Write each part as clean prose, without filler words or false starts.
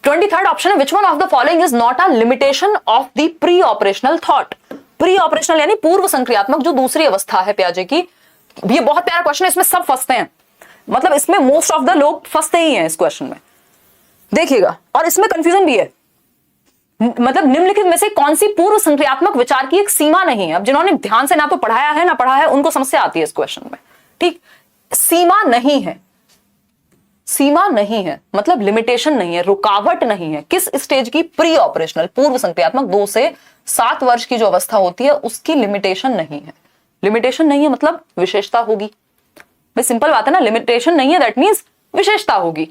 23rd option है, which one of the following is not a limitation of the pre operational thought. Pre operational यानी पूर्व संक्रियात्मक जो दूसरी अवस्था है प्याजे की। ये बहुत प्यारा क्वेश्चन है, इसमें सब फंसते हैं, मतलब इसमें मोस्ट ऑफ द लोग फंसते ही हैं इस क्वेश्चन में, देखिएगा। और इसमें कंफ्यूजन भी है, मतलब निम्नलिखित में से कौन सी पूर्व संक्रियात्मक विचार की एक सीमा नहीं है। अब जिन्होंने ध्यान से ना तो पढ़ाया है ना पढ़ा है उनको समस्या आती है इस क्वेश्चन में, ठीक। सीमा नहीं है, सीमा नहीं है मतलब लिमिटेशन नहीं है, रुकावट नहीं है। किस स्टेज की? प्री ऑपरेशनल, पूर्व संक्रियात्मक 2 से 7 वर्ष की जो अवस्था होती है उसकी लिमिटेशन नहीं है। लिमिटेशन नहीं है मतलब विशेषता होगी। भाई सिंपल बात है ना, लिमिटेशन नहीं है दैट मींस विशेषता होगी।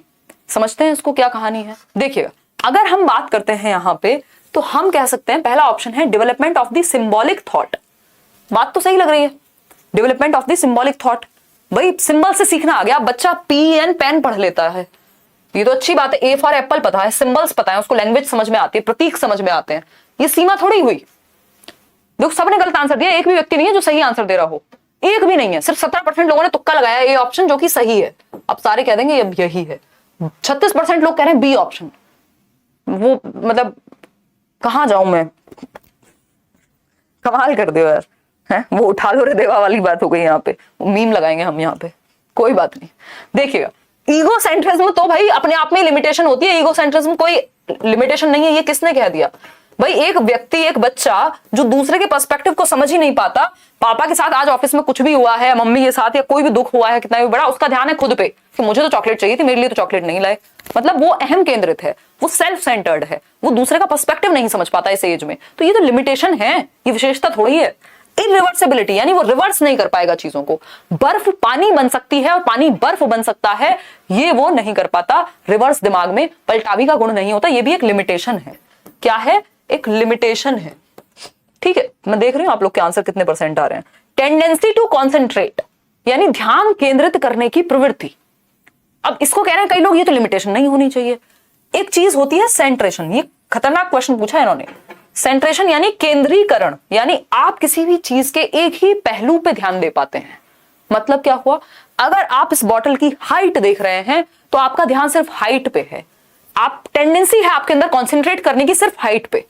समझते हैं इसको क्या कहानी है, देखिएगा। अगर हम बात करते हैं यहां पे तो हम कह सकते हैं पहला ऑप्शन है development of the symbolic thought. बात तो सही लग रही है, development of the symbolic thought. भाई सिंबल से सीखना आ गया, बच्चा PN पेन पढ़ लेता है, ये तो अच्छी बात है। A फॉर एप्पल पता है, सिंबल्स पता है, उसको लैंग्वेज समझ में आती है, प्रतीक समझ में आते हैं। ये सीमा थोड़ी हुई। देखो सबने गलत आंसर दिया, एक भी व्यक्ति नहीं है जो सही आंसर दे रहा हो, एक भी नहीं है। सिर्फ 17% लोगों ने तुक्का लगाया ये ऑप्शन जो कि सही है। अब सारे कह देंगे अब यही है। 36% लोग कह रहे हैं बी ऑप्शन। वो मतलब कहां जाऊं मैं, कमाल कर दो यार, है वो उठा लो रे देवा वाली बात हो गई यहाँ पे, मीम लगाएंगे हम यहाँ पे, कोई बात नहीं। देखिएगा ईगो सेंट्रिज्म तो भाई अपने आप में लिमिटेशन होती है, ईगो सेंट्रिज्म कोई लिमिटेशन नहीं है। ये किसने कह दिया? भाई एक व्यक्ति, एक बच्चा जो दूसरे के पर्सपेक्टिव को समझ ही नहीं पाता, पापा के साथ आज ऑफिस में कुछ भी हुआ है, मम्मी के साथ या कोई भी दुख हुआ है कितना भी बड़ा, उसका ध्यान है खुद पे कि मुझे तो चॉकलेट चाहिए थी, मेरे लिए तो चॉकलेट नहीं लाए। मतलब वो अहम केंद्रित है, वो सेल्फ सेंटर्ड है, वो दूसरे का पर्सपेक्टिव नहीं समझ पाता इस एज में। तो ये तो लिमिटेशन है, ये विशेषता थोड़ी है। इरिवर्सिबिलिटी यानी वो रिवर्स नहीं कर पाएगा चीजों को। बर्फ पानी बन सकती है और पानी बर्फ बन सकता है, ये वो नहीं कर पाता। रिवर्स दिमाग में पलटावी का गुण नहीं होता, ये भी एक लिमिटेशन है। क्या है? एक लिमिटेशन है। ठीक है, मैं देख रही हूं आप लोग के आंसर कितने % आ रहे हैं। टेंडेंसी टू कॉन्सेंट्रेट यानी ध्यान केंद्रित करने की प्रवृत्ति। अब इसको कह रहे हैं कई लोग ये तो लिमिटेशन नहीं होनी चाहिए। एक चीज होती है सेंट्रेशन, ये खतरनाक क्वेश्चन पूछा है इन्होंने। सेंट्रेशन यानी केंद्रीकरण, यानी आप किसी भी चीज के एक ही पहलू पे ध्यान दे पाते हैं। मतलब क्या हुआ? अगर आप इस बॉटल की हाइट देख रहे हैं तो आपका ध्यान सिर्फ हाइट पे है। आप टेंडेंसी है आपके अंदर कॉन्सेंट्रेट करने की सिर्फ हाइट पे।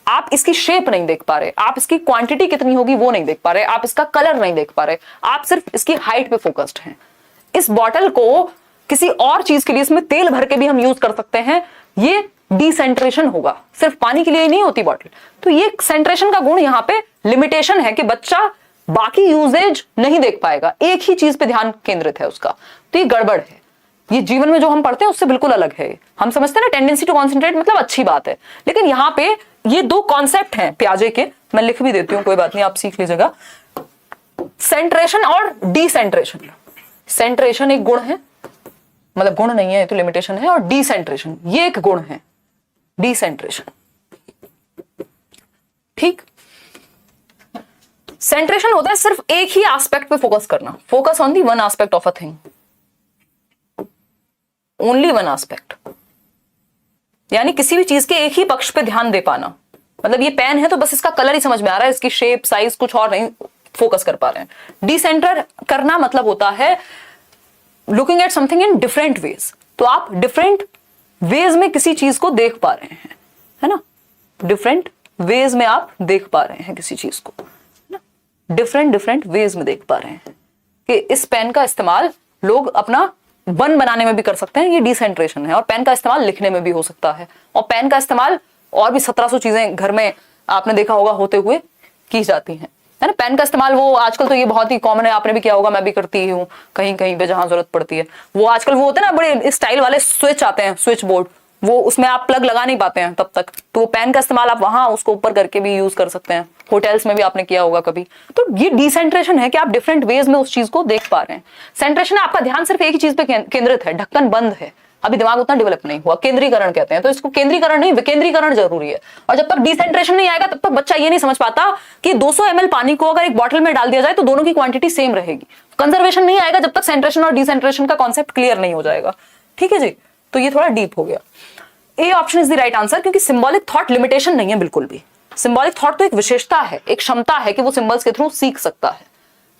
आप इसकी शेप नहीं देख पा रहे, आप इसकी क्वांटिटी कितनी होगी वो नहीं देख पा रहे, आप इसका कलर नहीं देख पा रहे, आप सिर्फ इसकी हाइट पे फोकस्ड हैं। इस बॉटल को किसी और चीज के लिए, इसमें तेल भर के भी हम यूज कर सकते हैं, ये डिसेंट्रेशन होगा। सिर्फ पानी के लिए ही नहीं होती बॉटल। तो ये सेंट्रेशन का गुण यहाँ पे लिमिटेशन है कि बच्चा बाकी यूजेज नहीं देख पाएगा, एक ही चीज पे ध्यान केंद्रित है उसका। तो ये गड़बड़ है। ये जीवन में जो हम पढ़ते हैं उससे बिल्कुल अलग है। हम समझते हैं ना टेंडेंसी टू कॉन्सेंट्रेट मतलब अच्छी बात है, लेकिन यहाँ पे ये दो कॉन्सेप्ट हैं प्याजे के, मैं लिख भी देती हूं, कोई बात नहीं, आप सीख लीजिएगा। सेंट्रेशन और डिसेंट्रेशन। सेंट्रेशन एक गुण है, मतलब गुण नहीं है ये तो लिमिटेशन है, और डिसेंट्रेशन ये एक गुण है, डिसेंट्रेशन। ठीक, सेंट्रेशन होता है सिर्फ एक ही एस्पेक्ट पे फोकस करना, focus on the one aspect of a thing, only one aspect, यानी किसी भी चीज के एक ही पक्ष पे ध्यान दे पाना। मतलब ये पेन है तो बस इसका कलर ही समझ में आ रहा है, इसकी शेप साइज कुछ और नहीं फोकस कर पा रहे हैं। डिसेंटर करना मतलब होता है looking at something in different ways. तो आप डिफरेंट वेज में किसी चीज को देख पा रहे हैं, है ना, डिफरेंट वेज में आप देख पा रहे हैं किसी चीज को, है ना, डिफरेंट वेज में देख पा रहे हैं कि इस पेन का इस्तेमाल लोग अपना वन बनाने में भी कर सकते हैं, ये डिसेंट्रेशन है। और पेन का इस्तेमाल लिखने में भी हो सकता है, और पेन का इस्तेमाल और भी 1700 चीजें घर में आपने देखा होगा होते हुए की जाती हैं, है ना। पेन का इस्तेमाल वो आजकल तो ये बहुत ही कॉमन है, आपने भी किया होगा, मैं भी करती ही हूँ कहीं कहीं पे जहां जरूरत पड़ती है। वो आजकल वो होते हैं ना बड़े स्टाइल वाले स्विच आते हैं, स्विच बोर्ड, वो उसमें आप प्लग लगा नहीं पाते हैं तब तक, तो वो पेन का इस्तेमाल आप वहां उसको ऊपर करके भी यूज कर सकते हैं। होटल्स में भी आपने किया होगा कभी। तो ये डिसेंट्रेशन है कि आप डिफरेंट वेज में उस चीज को देख पा रहे हैं। सेंट्रेशन है आपका ध्यान सिर्फ एक ही चीज पे केंद्रित है, ढक्कन बंद है, अभी दिमाग उतना डेवलप नहीं हुआ, केंद्रीकरण कहते हैं। तो इसको केंद्रीकरण नहीं विकेंद्रीकरण जरूरी है। और जब तक डिसेंट्रेशन नहीं आएगा तब तक बच्चा ये नहीं समझ पाता कि 200 ml पानी को अगर एक बॉटल में डाल दिया जाए तो दोनों की क्वांटिटी सेम रहेगी। कंजर्वेशन नहीं आएगा जब तक सेंट्रेशन और डिसेंट्रेशन का कॉन्सेप्ट क्लियर नहीं हो जाएगा। ठीक है जी, तो ये थोड़ा डीप हो गया। A option is the right answer, क्योंकि सिंबॉलिक थॉट लिमिटेशन नहीं है बिल्कुल भी। सिंबॉलिक थॉट तो एक विशेषता है, एक क्षमता है कि वो सिंबल्स के थ्रू सीख सकता है।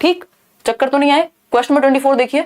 ठीक, चक्कर तो नहीं आए। क्वेश्चन नंबर 24 देखिए,